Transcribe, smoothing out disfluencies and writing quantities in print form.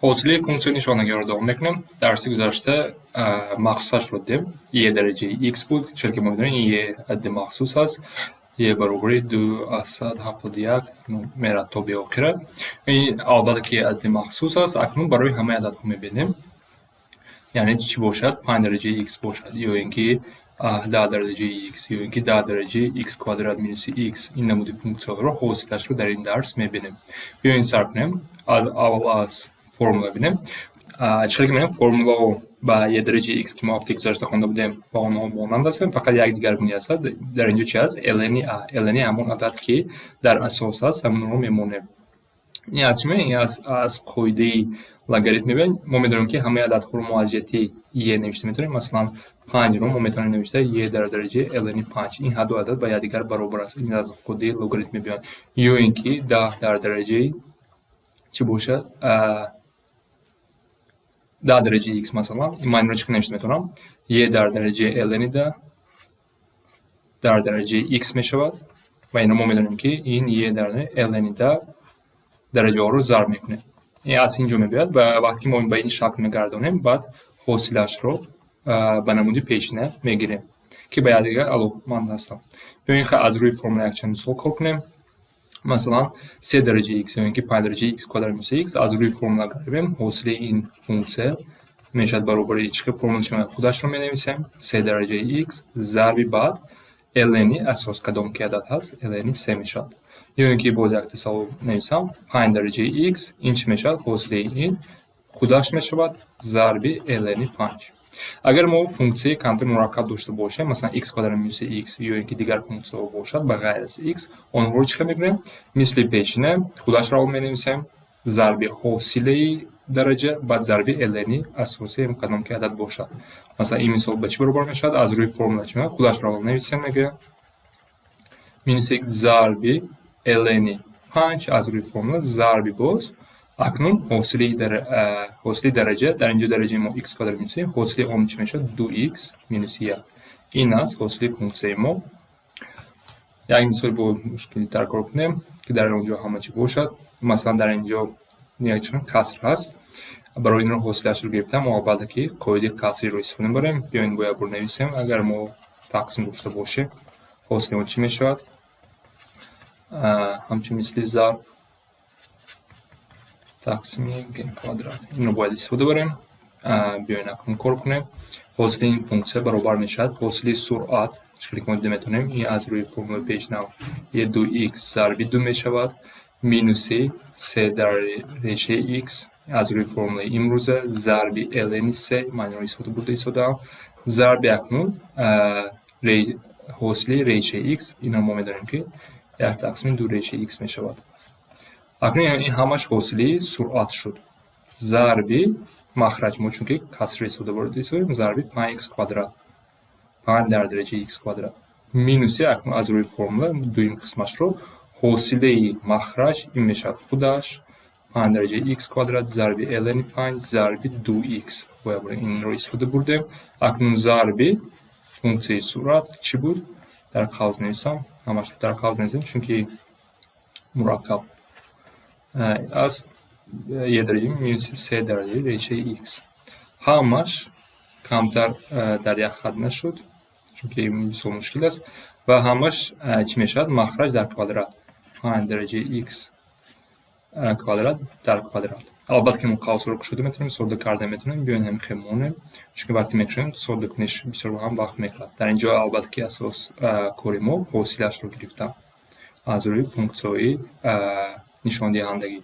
حوصله فونکسیون نشانگر رو دوام میکنم. درس گذشته مخصوصش رو دیم یه درجه x بود، چون که ما میدونیم یه عد مخصوص هست، یه برابری 2/71 میره تا به آخره. این البته که عد مخصوص هست. اکنون برای همه عدد ها میبینیم، یعنی چی باشد؟ 5 درجه x باشد، یا اینکه 10 درجه x، یا اینکه 10 درجه x کوادرات مینوس x. این نمود فونکسیون رو حوصله‌اش رو در این درس میبینیم. بیاین سر کنیم. اول از فرمولا ببینیم. چرا که میگم فرمولا با یه درجه x که ما هفته گذشته خوانده بودیم با اونها مانند است، فقط یک دیگرگونی هست. در اینجا چی هست؟ ln همون عدد که در اساس هست، همون رو میمونه. این از چی میگه؟ از قاعده لگاریتم میبینیم. ما میدونیم که همه عددها رو ما از جهت یه نوشته میتونیم. مثلا 5 رو ما میتونیم نوشته یه در درجه ln 5. این هر دو عدد با یکدیگر برابر است. این از قاعده لگاریتم میبینیم. یا اینکه 10 در درجه چی باشه؟ 10 درجه x مثلا. این من رو چی نوشته میتونم؟ یه در درجه ln 10 در درجه x میشود و این رو ما میدونیم که این یه در ln 10 درجه ها رو ضرب میکنه. این از اینجا میاد و وقتی ما به این شکل میگردونیم بعد حاصلش رو به نمود پیشینه میگیریم که به یکدیگر علاقمند هستن. ببینید از روی فرمول یک چند مثال کار کنیم. مثلا 3 درجه x یا اینکه 5 درجه x کوادرات مینوس x از روی فرمول گرفتیم. حاصل این فونکسیون میشد برابر هیچ که فرمولشون خودش رو مینویسیم 3 درجه x ضرب بعد ln اساس کدام که عدد هست ln 3 میشد. یا اینکه باز یک تصاوب نویسم 5 درجه x این چی میشد؟ حاصل این خودش میشود ضرب ln 5. اگر ما فونکسیون کانت مرکب داشته باشیم، مثلا x کوادرات مینوس x یا اینکه دیگر فونکسیون باشد به غیر از x، اون رو چیکار میکنیم؟ مثل پیشینه خودش رو مینویسیم ضرب حاصله درجه بعد ضرب ln اساسی کدام که عدد باشد. مثلا این مثال به چی برابر میشد؟ از روی فرمول چی خودش رو مینویسیم میگه مینوس x ضرب ln 5 از روی فرمول ضرب باز. اکنون حاصله درجه در اینجا درجه ما x کوادرات مینوس حاصله اون چی میشه؟ 2x مینوس 1. این است حاصله فونکسیون ما. یک مثال با مشکلی تر کار کنیم که در اونجا همه چی باشد. مثلا در اینجا یک کسر هست. برای این رو حاصلش رو گرفتم و بعد که قاعده کسری رو استفاده بریم. بیاین باید بنویسیم. اگر ما تقسیم داشته باشه حاصله چی میشود؟ همچنین مثل ضرب تقسیم گیم کوادرات. این رو باید استفاده بریم. بیاین اکنون کار کنیم. حاصله این فونکسیون برابر میشد حاصله سرعت چیزی که ما میتونیم این از روی فرمول پیشنهاد یه 2x ضرب 2 میشود مینوس 3 در ریشه x از روی فرمول امروزه ضرب ln 3 من رو استفاده بوده ضرب اکنون حاصله ریشه x. این رو ما میدونیم که 1 تقسیم 2 ریشه x میشود. اکنون این همش حاصله سرعت شد ضرب مخرج ما چون که کسر استفاده برده ضرب 5x کوادرات 5 در درجه x کوادرات مینوس اکنون از روی فرمول دویم قسمش رو حاصله مخرج این میشه خودش 5 درجه x کوادرات ضرب ln 5 ضرب 2x و این رو استفاده بردیم. اکنون ضرب فونکسیون سرعت چی بود؟ در قوس نویسم. همش در قوس نویسم چون که مرکب از یه درجه مینوس 3 درجه ریشه x. همش کمتر در یک خط نشد چون که این مثال مشکل است و همش چی میشد؟ مخرج در کوادرات 5 درجه x کوادرات در کوادرات. البته که ما قوس رو کشیده میتونیم ساده کرده میتونیم. بیاین هم خمونه چون که وقتی میکنیم ساده کنش بسیار هم وقت میخواد. در اینجا البته که اساس کاری ما حاصلش رو گرفتم از روی فونکسیون نشان دهندگی.